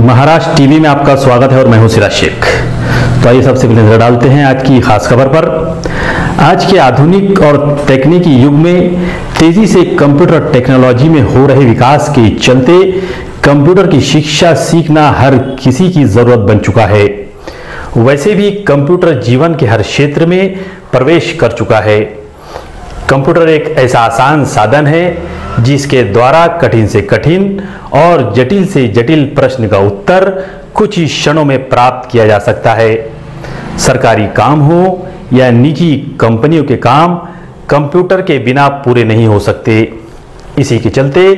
Maharashtra TV में आपका स्वागत है और मैं हूं सिराज शेख। तो आइए सबसे पहले नजर डालते हैं आज की खास खबर पर। आज के आधुनिक और तकनीकी युग में तेजी से कंप्यूटर टेक्नोलॉजी में हो रहे विकास के चलते कंप्यूटर की शिक्षा सीखना हर किसी की जरूरत बन चुका है। वैसे भी कंप्यूटर जीवन के हर क्षेत्र में प्रवेश कर चुका है। कंप्यूटर एक ऐसा आसान साधन है जिसके द्वारा कठिन से कठिन और जटिल से जटिल प्रश्न का उत्तर कुछ ही क्षणों में प्राप्त किया जा सकता है। सरकारी काम हो या निजी कंपनियों के काम कंप्यूटर के बिना पूरे नहीं हो सकते। इसी के चलते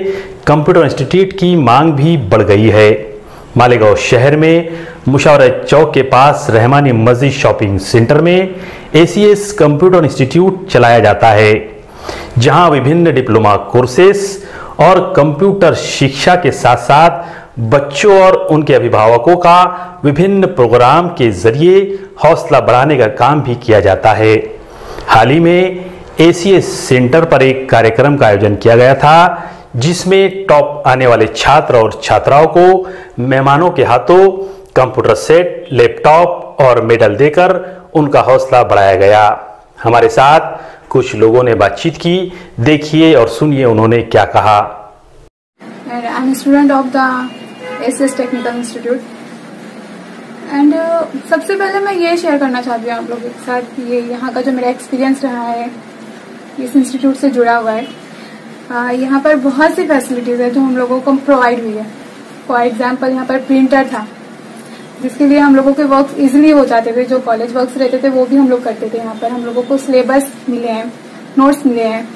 कंप्यूटर इंस्टीट्यूट की मांग भी बढ़ गई है। मालेगांव शहर में मुशावरत चौक के पास रहमानी मस्जिद शॉपिंग सेंटर में एसीएस कंप्यूटर इंस्टीट्यूट चलाया जाता है, जहां विभिन्न डिप्लोमा कोर्सेस और कंप्यूटर शिक्षा के साथ साथ बच्चों और उनके अभिभावकों का विभिन्न प्रोग्राम के जरिए हौसला बढ़ाने का काम भी किया जाता है। हाल ही में एसीएस सेंटर पर एक कार्यक्रम का आयोजन किया गया था, जिसमें टॉप आने वाले छात्र और छात्राओं को मेहमानों के हाथों कंप्यूटर सेट, लैपटॉप और मेडल देकर उनका हौसला बढ़ाया गया। हमारे साथ कुछ लोगों ने बातचीत की, देखिए और सुनिए उन्होंने क्या कहा। I am student of the ACS technical institute and सबसे पहले मैं ये शेयर करना चाहती हूँ आप लोगों के साथ ये यहाँ का जो मेरा एक्सपीरियंस रहा है इस इंस्टीट्यूट से जुड़ा हुआ है। यहाँ पर बहुत सी फैसिलिटीज है जो हम लोगों को प्रोवाइड हुई है। फॉर एग्जाम्पल यहाँ पर प्रिंटर था जिसके लिए हम लोगों के वर्क इजीली हो जाते थे। जो कॉलेज वर्क्स रहते थे वो भी हम लोग करते थे। यहाँ पर हम लोगों को सिलेबस मिले हैं, नोट्स मिले हैं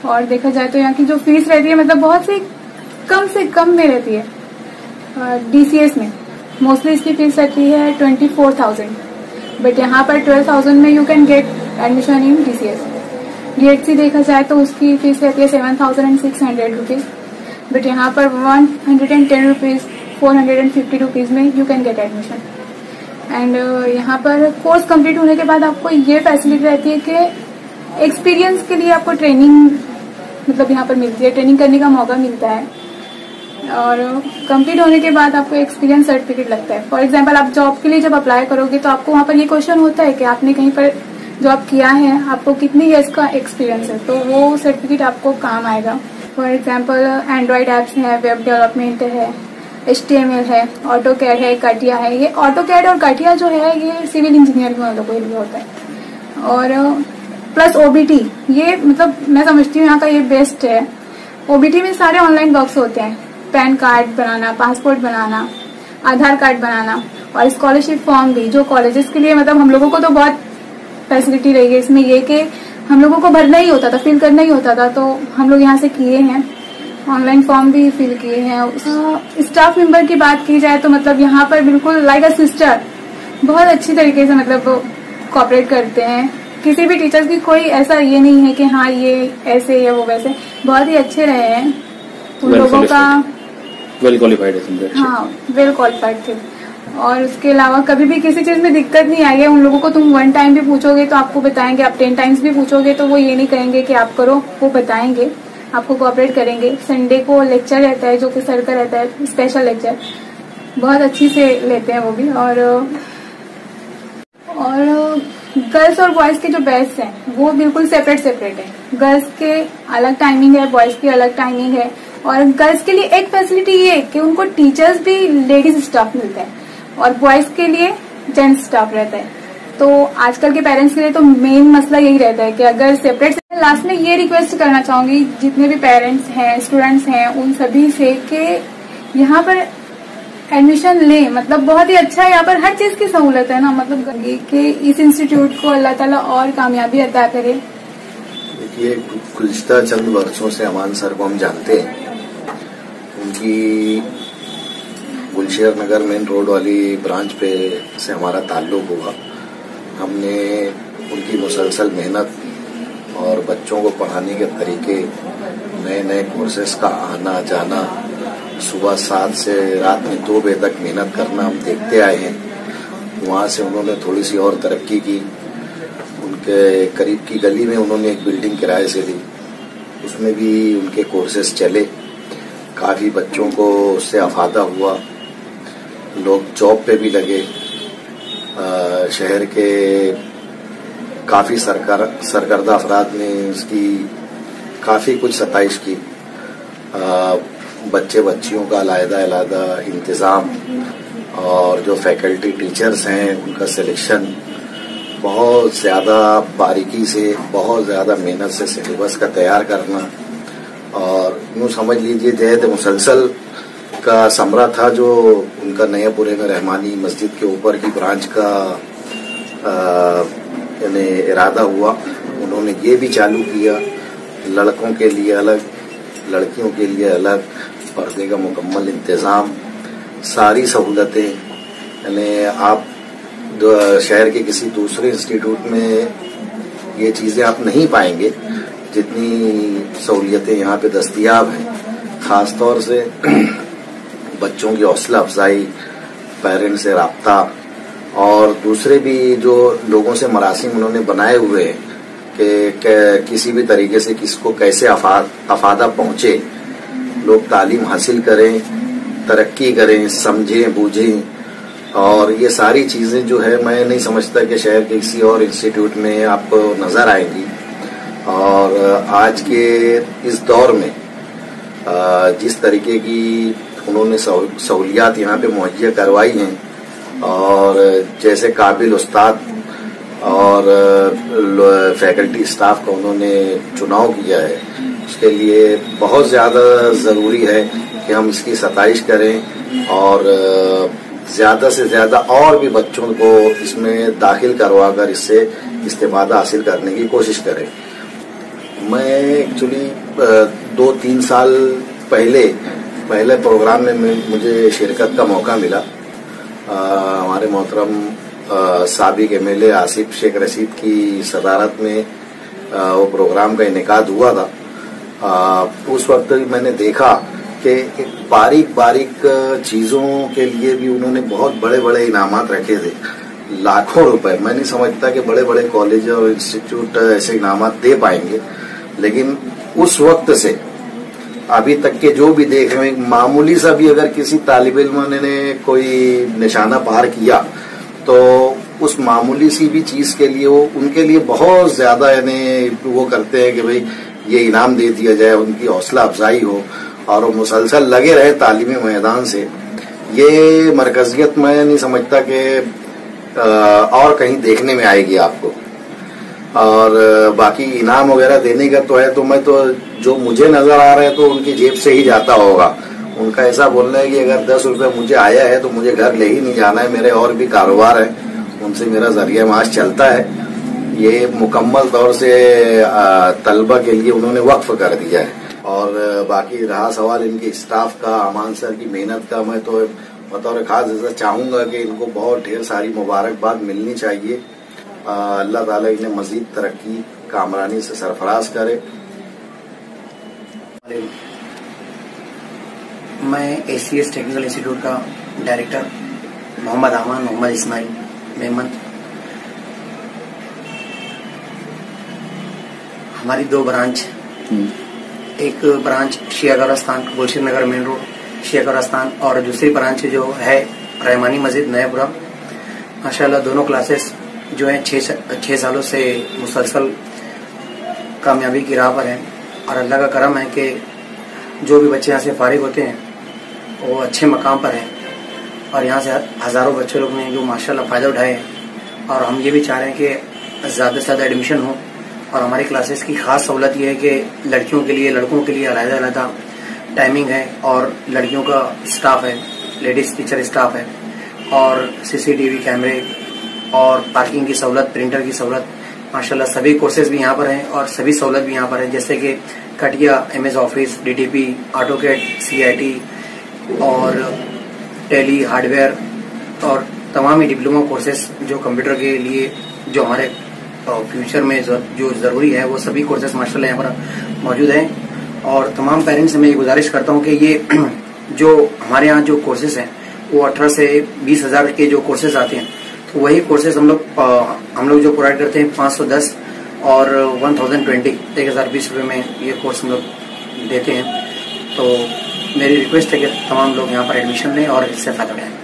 और देखा जाए तो यहाँ की जो फीस रहती है मतलब बहुत से कम में रहती है। डीसीएस में मोस्टली इसकी फीस रहती है 24,000, बट यहाँ पर 12,000 में you can get admission in DCS. DHC देखा जाए तो उसकी फीस रहती है 7,600 रुपीज, बट यहाँ पर 110 रुपीज 450 रुपीज में you can get admission. And यहाँ पर कोर्स कंप्लीट होने के बाद आपको ये फैसिलिटी रहती है कि एक्सपीरियंस के लिए आपको ट्रेनिंग मतलब यहाँ पर मिलती है, ट्रेनिंग करने का मौका मिलता है और कंप्लीट होने के बाद आपको एक्सपीरियंस सर्टिफिकेट लगता है। फॉर एग्जाम्पल आप जॉब के लिए जब अप्लाई करोगे तो आपको वहाँ पर ये क्वेश्चन होता है कि आपने कहीं पर जॉब किया है, आपको कितनी ईयर्स का एक्सपीरियंस है, तो वो सर्टिफिकेट आपको काम आएगा। फॉर एग्जाम्पल एंड्रॉइड एप्स है, वेब डेवलपमेंट है, HTML है, ऑटोकैड है, काटिया है। ये ऑटोकैड और काटिया जो है ये सिविल इंजीनियरिंग वालों को लिए होता है। और प्लस OBT, ये मतलब मैं समझती हूँ यहाँ का ये बेस्ट है। OBT में सारे ऑनलाइन वर्क्स होते हैं, पैन कार्ड बनाना, पासपोर्ट बनाना, आधार कार्ड बनाना और स्कॉलरशिप फॉर्म भी, जो कॉलेजेस के लिए मतलब हम लोगों को तो बहुत फैसिलिटी रही है इसमें। ये कि हम लोगों को भरना ही होता था, फिल करना ही होता था, तो हम लोग यहाँ से किए हैं, ऑनलाइन फॉर्म भी फिल किए हैं। स्टाफ मेंबर की बात की जाए तो मतलब यहाँ पर बिल्कुल लाइक अ सिस्टर बहुत अच्छी तरीके से मतलब कोऑपरेट करते हैं। किसी भी टीचर्स की कोई ऐसा ये नहीं है कि हाँ ये ऐसे या वो वैसे, बहुत ही अच्छे रहे हैं उन लोगों का। वेल क्वालिफाइड है। हाँ, वेल क्वालिफाइड थे और उसके अलावा कभी भी किसी चीज में दिक्कत नहीं आई है। उन लोगों को तुम 1 टाइम भी पूछोगे तो आपको बताएंगे, आप 10 टाइम्स भी पूछोगे तो वो ये नहीं कहेंगे कि आप करो, वो बताएंगे, आपको कोऑपरेट करेंगे। संडे को लेक्चर रहता है जो कि सर का रहता है, स्पेशल लेक्चर, बहुत अच्छी से लेते हैं वो भी। और गर्ल्स और बॉयज के जो बैच हैं वो बिल्कुल सेपरेट है। गर्ल्स के अलग टाइमिंग है, बॉयज की अलग टाइमिंग है। और गर्ल्स के लिए एक फैसिलिटी ये कि उनको टीचर्स भी लेडीज स्टाफ मिलता है और बॉयज के लिए जेंट्स स्टाफ रहता है। तो आजकल के पेरेंट्स के लिए तो मेन मसला यही रहता है कि अगर सेपरेट। लास्ट में ये रिक्वेस्ट करना चाहूंगी जितने भी पेरेंट्स हैं, स्टूडेंट्स हैं, उन सभी से कि यहाँ पर एडमिशन लें। मतलब बहुत ही अच्छा है, यहाँ पर हर चीज की सहूलत है ना। मतलब कि इस इंस्टीट्यूट को अल्लाह ताला और कामयाबी अता करे। देखिए, गुज़िश्ता चंद वर्षों से अमान सर को हम जानते हैं। उनकी गुलशेर नगर मेन रोड वाली ब्रांच पे से हमारा ताल्लुक हुआ। हमने उनकी मुसलसल मेहनत और बच्चों को पढ़ाने के तरीके, नए नए कोर्सेज का आना जाना, सुबह 7 से रात में 2 बजे तक मेहनत करना हम देखते आए हैं। वहाँ से उन्होंने थोड़ी सी और तरक्की की। उनके करीब की गली में उन्होंने एक बिल्डिंग किराए से ली, उसमें भी उनके कोर्सेज चले। काफ़ी बच्चों को उससे अफादा हुआ लोग जॉब पे भी लगे। शहर के काफी सरकर्दा अफराद ने इसकी काफी कुछ सताइश की। बच्चे बच्चियों का अलग-अलग इंतजाम और जो फैकल्टी टीचर्स हैं उनका सिलेक्शन बहुत ज्यादा बारीकी से, बहुत ज्यादा मेहनत से सिलेबस का तैयार करना, और यूँ समझ लीजिए जहद मुसलसल का समरा था जो उनका नयापुरे में रहमानी मस्जिद के ऊपर की ब्रांच का यानी इरादा हुआ। उन्होंने ये भी चालू किया, लड़कों के लिए अलग, लड़कियों के लिए अलग, पर्दे का मुकम्मल इंतजाम, सारी सहूलतें। यानी आप शहर के किसी दूसरे इंस्टीट्यूट में ये चीजें आप नहीं पाएंगे जितनी सहूलियतें यहाँ पे दस्तयाब हैं। खास तौर से बच्चों की हौसला अफजाई, पेरेंट्स से राब्ता, और दूसरे भी जो लोगों से मरासिम उन्होंने बनाए हुए हैं कि किसी भी तरीके से किसको कैसे अफादा पहुंचे, लोग तालीम हासिल करें, तरक्की करें, समझें, बूझें। और ये सारी चीजें जो है मैं नहीं समझता कि शहर के किसी और इंस्टीट्यूट में आपको नजर आएंगी। और आज के इस दौर में जिस तरीके की उन्होंने सहूलियात यहाँ पे मुहैया करवाई हैं, और जैसे काबिल उस्ताद और फैकल्टी स्टाफ का उन्होंने चुनाव किया है, उसके लिए बहुत ज्यादा जरूरी है कि हम इसकी सताइश करें और ज्यादा से ज्यादा और भी बच्चों को इसमें दाखिल करवाकर इससे इस्तेफादा हासिल करने की कोशिश करें। मैं एक्चुअली 2-3 साल पहले प्रोग्राम में मुझे शिरकत का मौका मिला। हमारे मोहतरम साबिक एमएलए आसिफ शेख रशीद की सदारत में वो प्रोग्राम का इनेकाद हुआ था। उस वक्त मैंने देखा कि एक बारीक चीजों के लिए भी उन्होंने बहुत बड़े बड़े इनामात रखे थे, लाखों रुपए। मैं नहीं समझता कि बड़े बड़े कॉलेज और इंस्टीट्यूट ऐसे इनामात दे पाएंगे, लेकिन उस वक्त से अभी तक के जो भी देख रहे हैं, मामूली सा भी अगर किसी तालिब इल्म ने कोई निशाना पार किया तो उस मामूली सी भी चीज के लिए वो उनके लिए बहुत ज्यादा यानी वो करते हैं कि भाई ये इनाम दे दिया जाए, उनकी हौसला अफजाई हो और वो मुसलसल लगे रहे तालीमी मैदान से। ये मरकजियत मैं नहीं समझता कि और कहीं देखने में आएगी आपको। और बाकी इनाम वगैरह देने का तो है, तो मैं तो जो मुझे नजर आ रहा है तो उनकी जेब से ही जाता होगा। उनका ऐसा बोलना है कि अगर 10 रुपए मुझे आया है तो मुझे घर ले ही नहीं जाना है, मेरे और भी कारोबार है, उनसे मेरा जरिया माश चलता है। ये मुकम्मल तौर से तलबा के लिए उन्होंने वक्फ कर दिया है। और बाकी रहा सवाल इनके स्टाफ का, अमान सर की मेहनत का, मैं तो बतौर खास ऐसा चाहूंगा कि इनको बहुत ढेर सारी मुबारकबाद मिलनी चाहिए। अल्लाह ताला इन्हें मजीद तरक्की कामरानी से सरफराज करे। मैं ACS टेक्निकल इंस्टीट्यूट का डायरेक्टर मोहम्मद आमान मोहम्मद इस्माइल मेमन। हमारी 2 ब्रांच, एक ब्रांच शिया गोरस्तान गुलशन नगर मेन रोड शिया गोरस्तान, और दूसरी ब्रांच जो है रहमानी मस्जिद नयापुरा। माशाल्लाह दोनों क्लासेस जो है 6 सालों से मुसलसल कामयाबी की राह पर है, और अल्लाह का करम है कि जो भी बच्चे यहाँ से फारिग होते हैं वो अच्छे मकाम पर हैं, और यहाँ से हजारों बच्चे लोग ने जो माशाल्लाह फ़ायदा उठाए हैं। और हम ये भी चाह रहे हैं कि ज़्यादा से ज़्यादा एडमिशन हो। और हमारी क्लासेस की खास सहूलत ये है कि लड़कियों के लिए लड़कों के लिए अलग-अलग टाइमिंग है, और लड़कियों का स्टाफ है, लेडीज टीचर स्टाफ है, और CCTV कैमरे और पार्किंग की सहूलत, प्रिंटर की सहूलत, माशाल्लाह सभी कोर्सेज भी यहाँ पर हैं और सभी सहूलत भी यहाँ पर है, जैसे कि कटिया MS office, DTP, AutoCAD, CIT और टेली हार्डवेयर, और तमाम ही डिप्लोमा कोर्सेज जो कंप्यूटर के लिए जो हमारे फ्यूचर में जो जरूरी है वो सभी कोर्सेज माशाल्लाह यहाँ पर मौजूद हैं। और तमाम पेरेंट्स से मैं ये गुजारिश करता हूँ कि ये जो हमारे यहाँ जो कोर्सेज हैं वो 18 से 20 हज़ार के जो कोर्सेज आते हैं, तो वही कोर्सेज हम लोग जो प्रोवाइड करते हैं 510 और 1020 रुपये में ये कोर्स हम लोग देते हैं। तो मेरी रिक्वेस्ट है कि तमाम लोग यहाँ पर एडमिशन लें और इससे फायदा उठाएं।